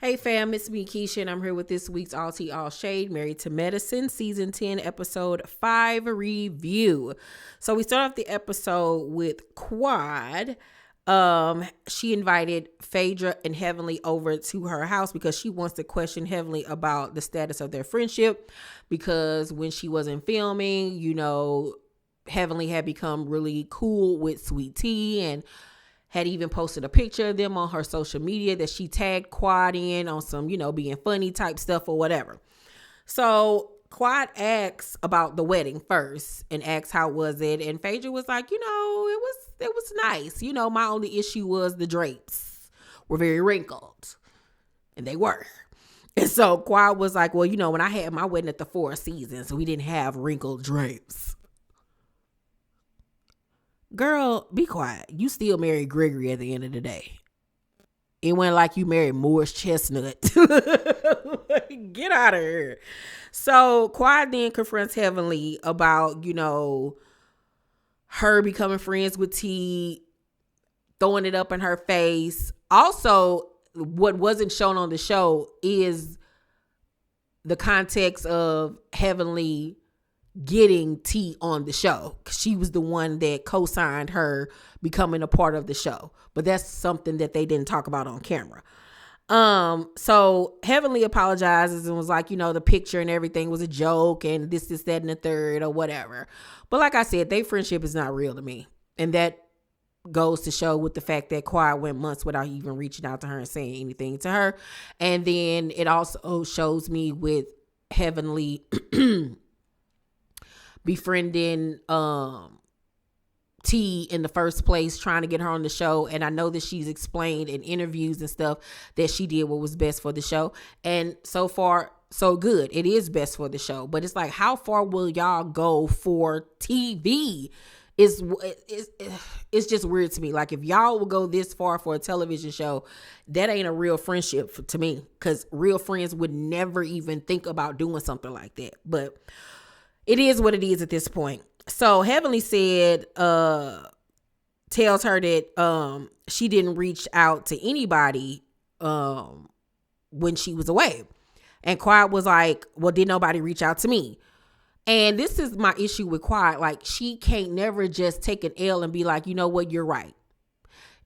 Hey fam, it's me Keisha and I'm here with this week's All Tea All Shade Married to Medicine Season 10 Episode 5 review. So we start off the episode with Quad. She invited Phaedra and Heavenly over to her house because she wants to question Heavenly about the status of their friendship, because when she wasn't filming, Heavenly had become really cool with Sweet Tea and had even posted a picture of them on her social media that she tagged Quad in on some, being funny type stuff or whatever. So Quad asks about the wedding first and asks how was it, and Phaedra was like, it was nice. My only issue was the drapes were very wrinkled, and they were. And so Quad was like, well, when I had my wedding at the Four Seasons, we didn't have wrinkled drapes. Girl, be quiet. You still married Gregory at the end of the day. It went like you married Morris Chestnut. Get out of here. So Quad then confronts Heavenly about, her becoming friends with T, throwing it up in her face. Also, what wasn't shown on the show is the context of Heavenly getting T on the show. She was the one that co-signed her becoming a part of the show, but that's something that they didn't talk about on camera. So Heavenly apologizes and was like, the picture and everything was a joke and this, that, and the third or whatever. But like I said, their friendship is not real to me. And that goes to show with the fact that Quad went months without even reaching out to her and saying anything to her. And then it also shows me with Heavenly befriending T in the first place, trying to get her on the show. And I know that she's explained in interviews and stuff that she did what was best for the show. And so far, so good. It is best for the show. But it's like, how far will y'all go for TV? It's just weird to me. Like, if y'all will go this far for a television show, that ain't a real friendship to me, because real friends would never even think about doing something like that. But it is what it is at this point. So Heavenly said, tells her that she didn't reach out to anybody when she was away. And Quad was like, well, did nobody reach out to me? And this is my issue with Quad. Like, she can't never just take an L and be like, you know what, you're right.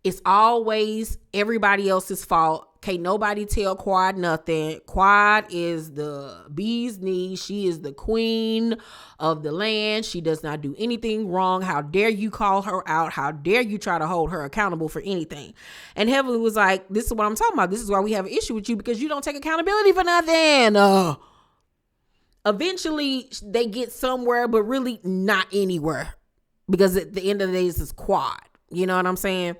It's always everybody else's fault. Can't nobody tell Quad nothing. Quad is the bee's knees. She is the queen of the land. She does not do anything wrong. How dare you call her out? How dare you try to hold her accountable for anything? And Heavenly was like, this is what I'm talking about. This is why we have an issue with you, because you don't take accountability for nothing. Eventually they get somewhere, but really not anywhere, because at the end of the day, this is Quad. You know what I'm saying?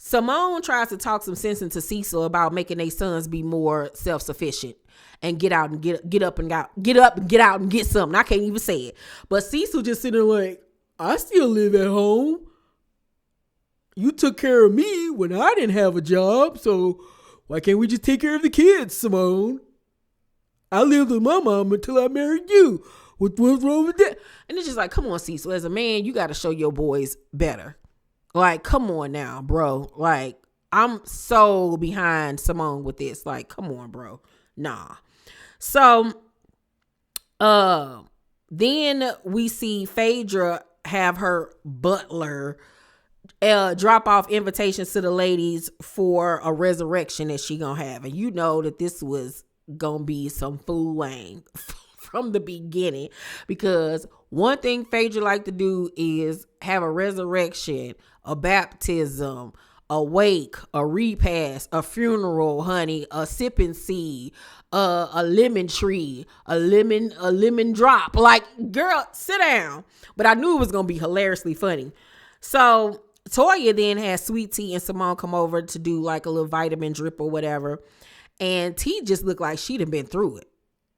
Simone tries to talk some sense into Cecil about making their sons be more self-sufficient and get up and get out and get something. I can't even say it. But Cecil just sitting there like, I still live at home. You took care of me when I didn't have a job, so why can't we just take care of the kids, Simone? I lived with my mom until I married you. What's wrong with that? And it's just like, come on, Cecil. As a man, you got to show your boys better. Like, come on now, bro. Like, I'm so behind Simone with this. Like, come on, bro. Nah. So, then we see Phaedra have her butler drop off invitations to the ladies for a resurrection that she gonna have. And you know that this was gonna be some fooling from the beginning, because one thing Phaedra like to do is have a resurrection, a baptism, a wake, a repast, a funeral, honey, a sipping seed, a lemon tree, a lemon drop. Like, girl, sit down. But I knew it was gonna be hilariously funny. So Toya then has Sweet Tea and Simone come over to do like a little vitamin drip or whatever. And T just looked like she'd have been through it.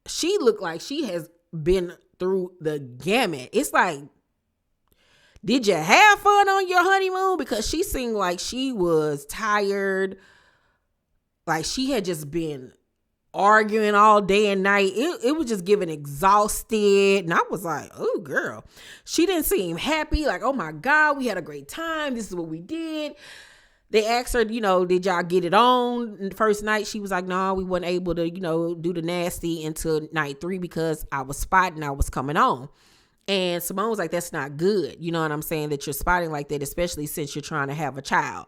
She looked like she has been through the gamut. It's like, did you have fun on your honeymoon? Because she seemed like she was tired. Like, she had just been arguing all day and night. It was just giving exhausted. And I was like, oh, girl. She didn't seem happy. Like, oh, my God, we had a great time. This is what we did. they asked her, did y'all get it on the first night? She was like, no, we weren't able to, do the nasty until night 3 because I was spotting, I was coming on. And Simone was like, that's not good. You know what I'm saying? That you're spotting like that, especially since you're trying to have a child.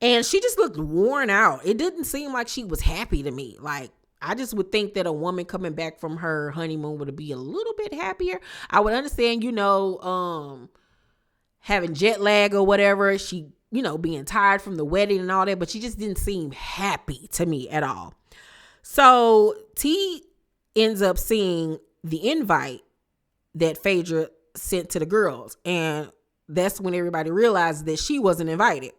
And she just looked worn out. It didn't seem like she was happy to me. Like, I just would think that a woman coming back from her honeymoon would be a little bit happier. I would understand, having jet lag or whatever. She, being tired from the wedding and all that, but she just didn't seem happy to me at all. So T ends up seeing the invite that Phaedra sent to the girls. And that's when everybody realized that she wasn't invited.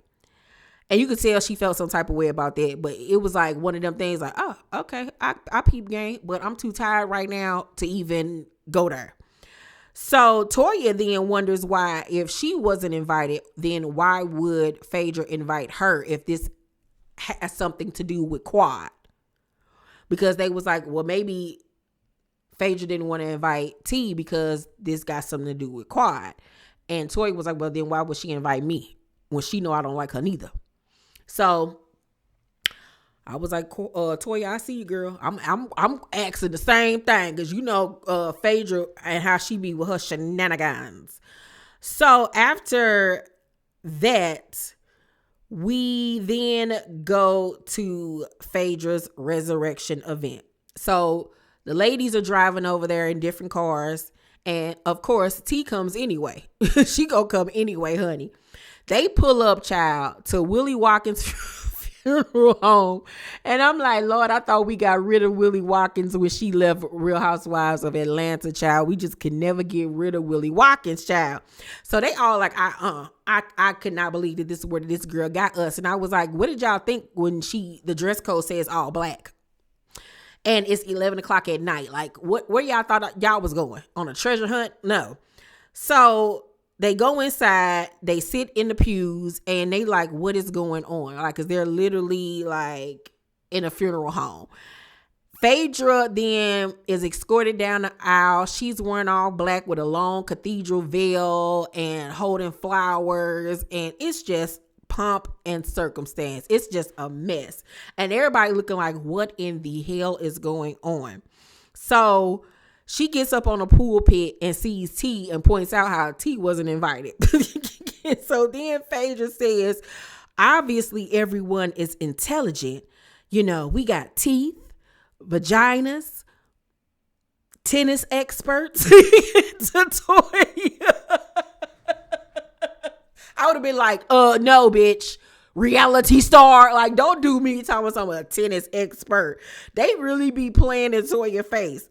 And you could tell she felt some type of way about that. But it was like one of them things like, oh, okay, I peep game, but I'm too tired right now to even go there. So Toya then wonders why, if she wasn't invited, then why would Phaedra invite her if this has something to do with Quad? Because they was like, well, maybe Phaedra didn't want to invite T because this got something to do with Quad. And Toya was like, well, then why would she invite me when she know I don't like her neither? So I was like, Toya, I see you, girl. I'm asking the same thing because Phaedra and how she be with her shenanigans. So after that, we then go to Phaedra's resurrection event. So the ladies are driving over there in different cars, and of course T comes anyway. She gonna come anyway, honey. They pull up, child, to Willie Watkins' funeral home. And I'm like, Lord, I thought we got rid of Willie Watkins when she left Real Housewives of Atlanta, child. We just could never get rid of Willie Watkins, child. So they all like, I could not believe that this is where this girl got us. And I was like, what did y'all think when the dress code says all black? And it's 11 o'clock at night. Like, where y'all thought y'all was going? On a treasure hunt? No. So they go inside, they sit in the pews, and they like, what is going on? Like, because they're literally like in a funeral home. Phaedra then is escorted down the aisle. She's wearing all black with a long cathedral veil and holding flowers. And it's just pomp and circumstance. It's just a mess. And everybody looking like, what in the hell is going on? So she gets up on a pulpit and sees T and points out how T wasn't invited. So then Phaedra says, obviously everyone is intelligent. We got teeth, vaginas, tennis experts. I would have been like, no, bitch. Reality star. Like, don't do me talking about a tennis expert. They really be playing into your face.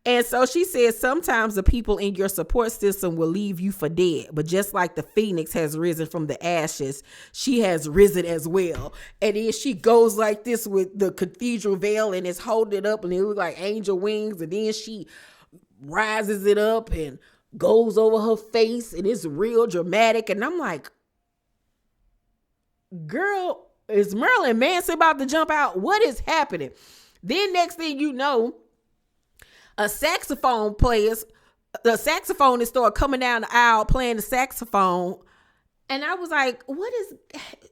And so she says, sometimes the people in your support system will leave you for dead. But just like the phoenix has risen from the ashes, she has risen as well. And then she goes like this with the cathedral veil and is holding it up and it looks like angel wings. And then she rises it up and goes over her face and it's real dramatic. And I'm like, girl, is Marilyn Manson about to jump out? What is happening? Then next thing you know, a saxophonist started coming down the aisle playing the saxophone. And I was like, what is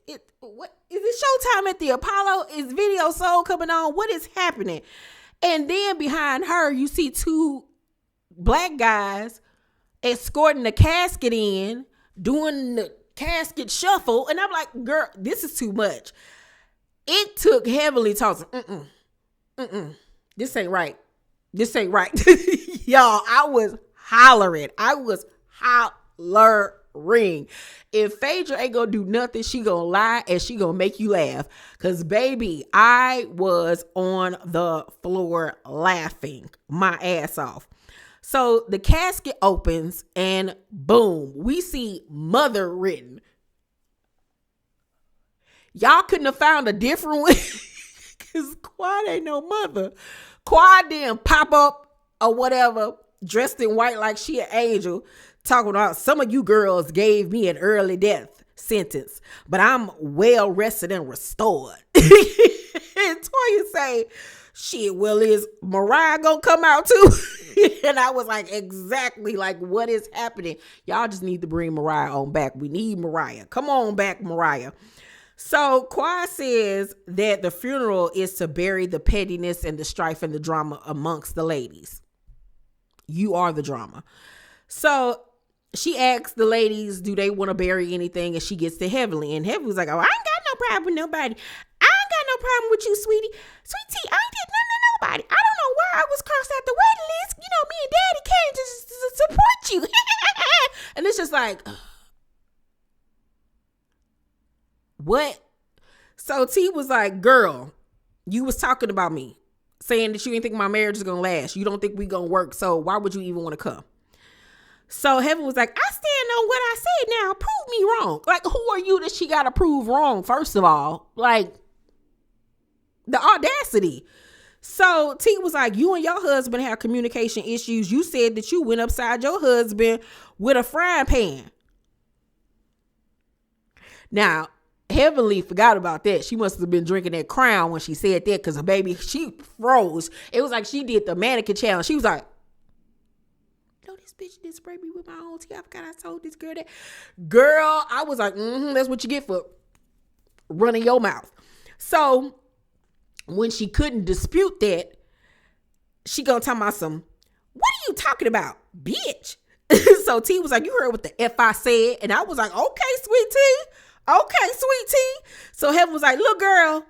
it? What is it? Showtime at the Apollo? Is Video Soul coming on? What is happening? And then behind her, you see two black guys escorting the casket in, doing the casket shuffle. And I'm like, girl, this is too much. It took heavily tossing. This ain't right. This ain't right. Y'all, I was hollering. If Phaedra ain't gonna do nothing, she gonna lie and she gonna make you laugh. Cause baby, I was on the floor laughing my ass off. So the casket opens and boom, we see mother written. Y'all couldn't have found a different way. Cause Quad ain't no mother. Quad didn't pop up or whatever, dressed in white like she an angel, talking about some of you girls gave me an early death sentence, but I'm well rested and restored. And Toya say, shit, well, is Mariah gonna come out too? And I was like, exactly, like, what is happening? Y'all just need to bring Mariah on back. We need Mariah. Come on back, Mariah. So Quad says that the funeral is to bury the pettiness and the strife and the drama amongst the ladies. You are the drama. So she asks the ladies, do they want to bury anything? And she gets to Heavenly. And Heavenly's like, oh, I ain't got no problem with nobody. I ain't got no problem with you, sweetie. Sweet Tea, I ain't did nothing to nobody. I don't know why I was crossed out the wedding list. You know, me and Daddy came to support you. And it's just like, what? So T was like, girl, you was talking about me, saying that you didn't think my marriage is going to last. You don't think we going to work. So why would you even want to come? So Heaven was like, I stand on what I said now. Prove me wrong. Like, who are you that she got to prove wrong, first of all? Like, the audacity. So T was like, you and your husband have communication issues. You said that you went upside your husband with a frying pan. Now, Heavenly forgot about that. She must have been drinking that Crown when she said that, because her baby, she froze. It was like she did the mannequin challenge. She was like, no, this bitch did spray me with my own tea. I forgot I told this girl that. Girl, I was like, that's what you get for running your mouth. So when she couldn't dispute that, she gonna tell me some, what are you talking about, bitch? So T was like, you heard what the F I said. And I was like, okay, sweet T. Okay, sweet T. So Heaven was like, little girl,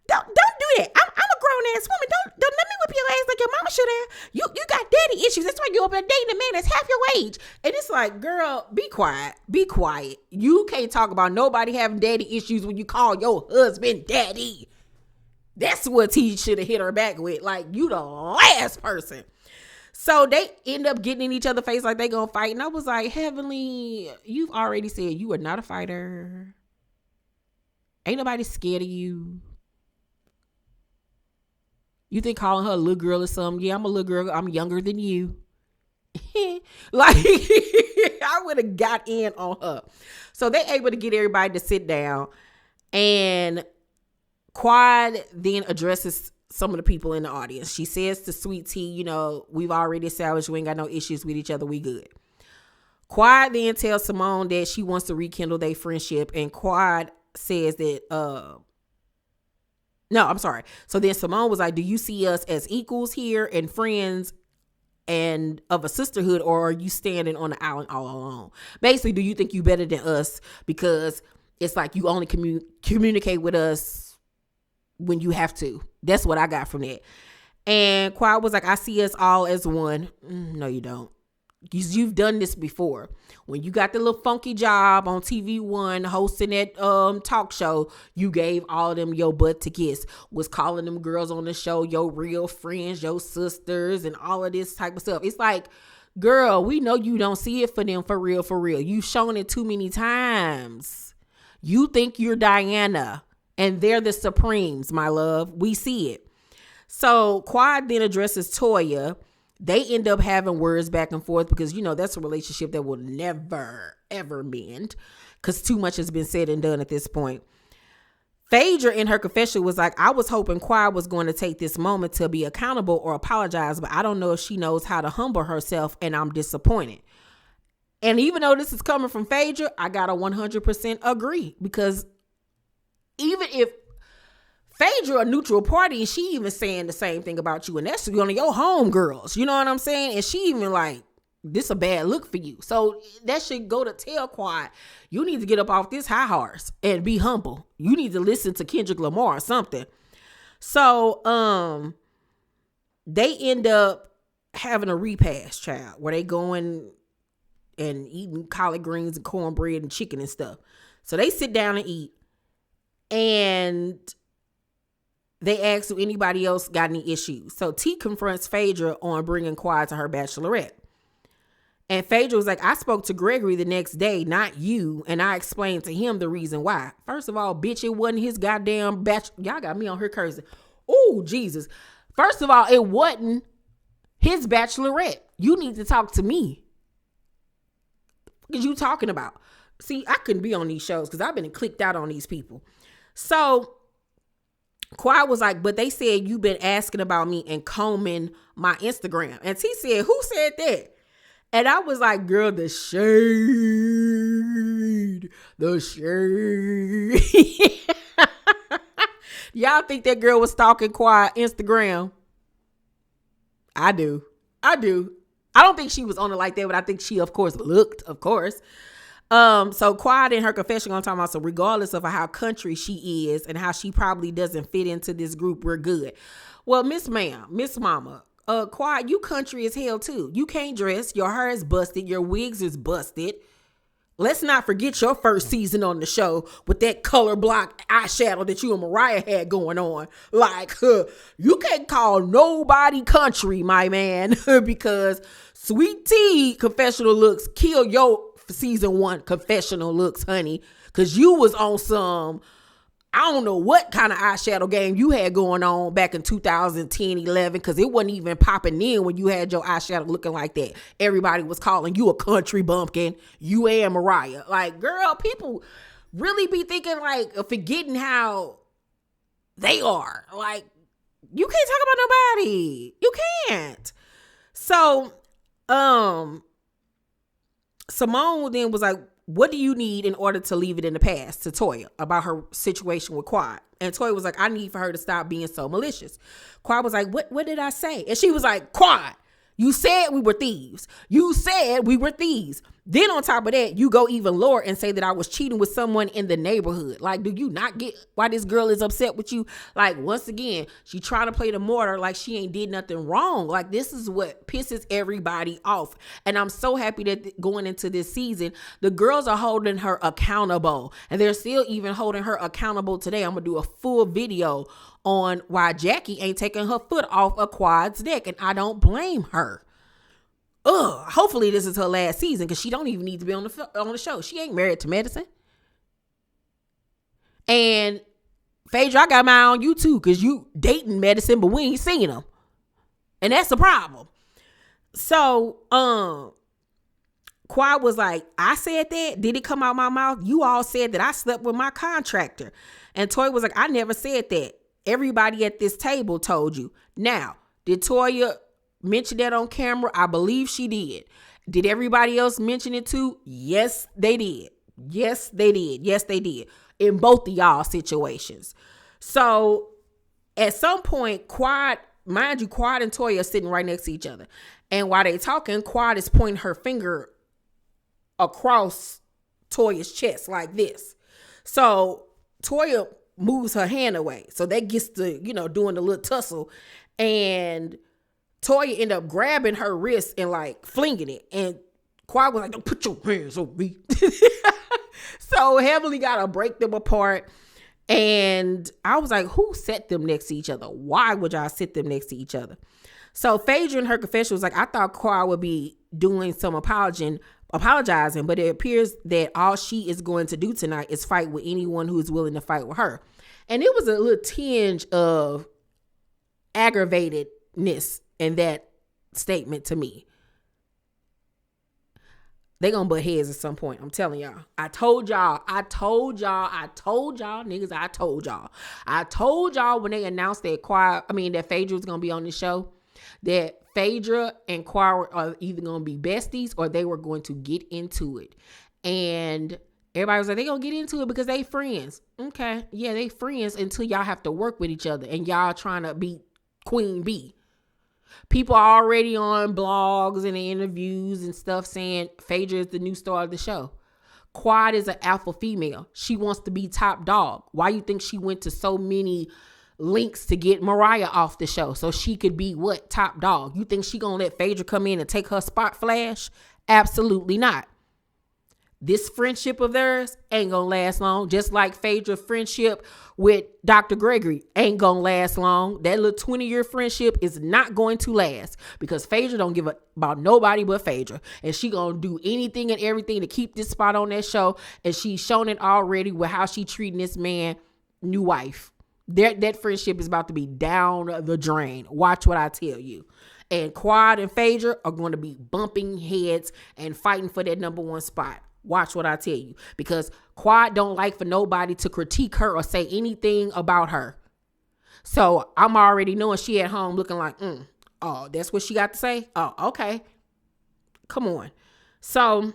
don't do that. I'm a grown ass woman. Don't let me whip your ass like your mama should have. You got daddy issues. That's why you up there dating a man that's half your age. And it's like, girl, be quiet. Be quiet. You can't talk about nobody having daddy issues when you call your husband daddy. That's what T should have hit her back with. Like, you the last person. So they end up getting in each other's face like they gonna fight. And I was like, Heavenly, you've already said you are not a fighter. Ain't nobody scared of you. You think calling her a little girl or something? Yeah, I'm a little girl. I'm younger than you. Like, I would have got in on her. So they able to get everybody to sit down. And Quad then addresses some of the people in the audience. She says to Sweet Tea, you know, we've already established we ain't got no issues with each other. We good. Quad then tells Simone that she wants to rekindle their friendship. And Quad says that, no, I'm sorry. So then Simone was like, do you see us as equals here and friends and of a sisterhood, or are you standing on the island all alone? Basically, do you think you better than us because it's like you only communicate with us when you have to? That's what I got from that. And Quad was like, I see us all as one. No, you don't. You've done this before. When you got the little funky job on TV One hosting that talk show, you gave all of them your butt to kiss. Was calling them girls on the show your real friends, your sisters, and all of this type of stuff. It's like, girl, we know you don't see it for them for real, for real. You've shown it too many times. You think you're Diana and they're the Supremes, my love. We see it. So Quad then addresses Toya. They end up having words back and forth because, you know, that's a relationship that will never, ever mend because too much has been said and done at this point. Phaedra in her confession was like, I was hoping Quad was going to take this moment to be accountable or apologize, but I don't know if she knows how to humble herself, and I'm disappointed. And even though this is coming from Phaedra, I got to 100% agree, because even if Phaedra a neutral party and she even saying the same thing about you, and that's one of your homegirls, you know what I'm saying? And she even like, this a bad look for you. So that should go to tell Quad, you need to get up off this high horse and be humble. You need to listen to Kendrick Lamar or something. So they end up having a repast, child, where they going and eating collard greens and cornbread and chicken and stuff. So they sit down and eat, and they ask if anybody else got any issues. So T confronts Phaedra on bringing Quad to her bachelorette. And Phaedra was like, I spoke to Gregory the next day, not you, and I explained to him the reason why. First of all, bitch, it wasn't his goddamn Y'all got me on her cursing. Oh, Jesus. First of all, it wasn't his bachelorette. You need to talk to me. What are you talking about? See, I couldn't be on these shows because I've been clicked out on these people. So Quad was like, but they said you've been asking about me and combing my Instagram. And T said, who said that? And I was like, girl, the shade. The shade. Y'all think that girl was stalking Quiet Instagram? I do. I don't think she was on it like that, but I think she, of course, looked, of course. So Quiet in her confession gonna talk about, so regardless of how country she is and how she probably doesn't fit into this group, we're good. Well, Miss Mama, Quiet, you country as hell too. You can't dress. Your hair is busted. Your wigs is busted. Let's not forget your first season on the show with that color block eyeshadow that you and Mariah had going on. Like, you can't call nobody country, my man, because Sweet Tea confessional looks kill your season 1 confessional looks, honey, because you was on some, I don't know what kind of eyeshadow game you had going on back in 2010, 11, because it wasn't even popping in when you had your eyeshadow looking like that. Everybody was calling you a country bumpkin, you and Mariah. Like, girl, people really be thinking, like, forgetting how they are. Like, you can't talk about nobody. You can't. So, Simone then was like, what do you need in order to leave it in the past, to Toya about her situation with Quad? And Toya was like, I need for her to stop being so malicious. Quad was like, what did I say? And she was like, Quad, you said we were thieves. You said we were thieves. Then on top of that, you go even lower and say that I was cheating with someone in the neighborhood. Like, do you not get why this girl is upset with you? Like, once again, she trying to play the martyr like she ain't did nothing wrong. Like, this is what pisses everybody off. And I'm so happy that going into this season, the girls are holding her accountable. And they're still even holding her accountable today. I'm going to do a full video on why Jackie ain't taking her foot off a Quad's neck. And I don't blame her. Hopefully this is her last season, because she don't even need to be on the show. She ain't married to Medicine. And Phaedra, I got mine on you too, because you dating Medicine, but we ain't seen him. And that's the problem. So, Quad was like, I said that? Did it come out my mouth? You all said that I slept with my contractor. And Toya was like, I never said that. Everybody at this table told you. Now, did Toya mention that on camera? I believe she did. Did everybody else mention it too? Yes, they did. Yes, they did. Yes, they did. In both of y'all situations. So at some point, Quad, mind you, Quad and Toya are sitting right next to each other. And while they talking, Quad is pointing her finger across Toya's chest like this. So Toya moves her hand away. So that gets to, doing the little tussle. And Toya ended up grabbing her wrist and like flinging it. And Quad was like, don't put your hands on me. So Heavenly got to break them apart. And I was like, who set them next to each other? Why would y'all sit them next to each other? So Phaedra in her confession was like, I thought Quad would be doing some apologizing, but it appears that all she is going to do tonight is fight with anyone who is willing to fight with her. And it was a little tinge of aggravatedness in that statement to me. They gonna butt heads at some point. I'm telling y'all. I told y'all, niggas, I told y'all when they announced that Phaedra was gonna be on the show, that Phaedra and Quad are either gonna be besties or they were going to get into it. And everybody was like, they gonna get into it because they friends. Okay, yeah, they friends until y'all have to work with each other and y'all trying to beat Queen Bee. People are already on blogs and interviews and stuff saying Phaedra is the new star of the show. Quad is an alpha female. She wants to be top dog. Why you think she went to so many links to get Mariah off the show so she could be what? Top dog. You think she gonna let Phaedra come in and take her spot flash? Absolutely not. This friendship of theirs ain't gonna last long. Just like Phaedra's friendship with Dr. Gregory ain't gonna last long. That little 20-year friendship is not going to last because Phaedra don't give a about nobody but Phaedra. And she gonna do anything and everything to keep this spot on that show. And she's shown it already with how she treating this man, new wife. That friendship is about to be down the drain. Watch what I tell you. And Quad and Phaedra are going to be bumping heads and fighting for that number one spot. Watch what I tell you, because Quad don't like for nobody to critique her or say anything about her. So I'm already knowing she at home looking like, oh, that's what she got to say? Oh, okay. Come on. So,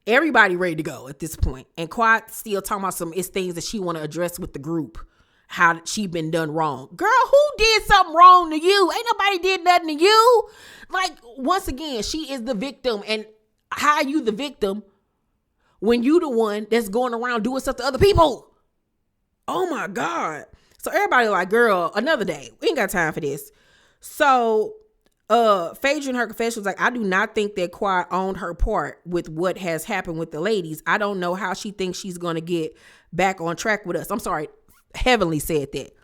Everybody ready to go at this point. And Quad still talking about it's things that she want to address with the group. How she been done wrong. Girl, who did something wrong to you? Ain't nobody did nothing to you. Like, once again, she is the victim. And how are you the victim when you the one that's going around doing stuff to other people? Oh my God. So everybody like, girl, another day. We ain't got time for this. So Phaedra in her confession was like, I do not think that Quad owned her part with what has happened with the ladies. I don't know how she thinks she's going to get back on track with us. I'm sorry. Heavenly said that.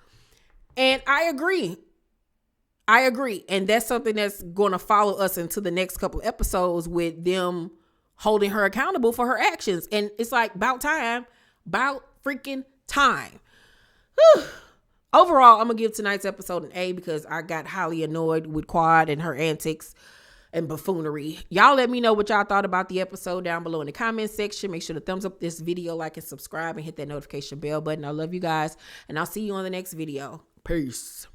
And I agree. And that's something that's going to follow us into the next couple episodes with them holding her accountable for her actions. And it's like about freaking time. Whew. Overall, I'm going to give tonight's episode an A because I got highly annoyed with Quad and her antics and buffoonery. Y'all let me know what y'all thought about the episode down below in the comment section. Make sure to thumbs up this video, like and subscribe, and hit that notification bell button. I love you guys, and I'll see you on the next video. Peace.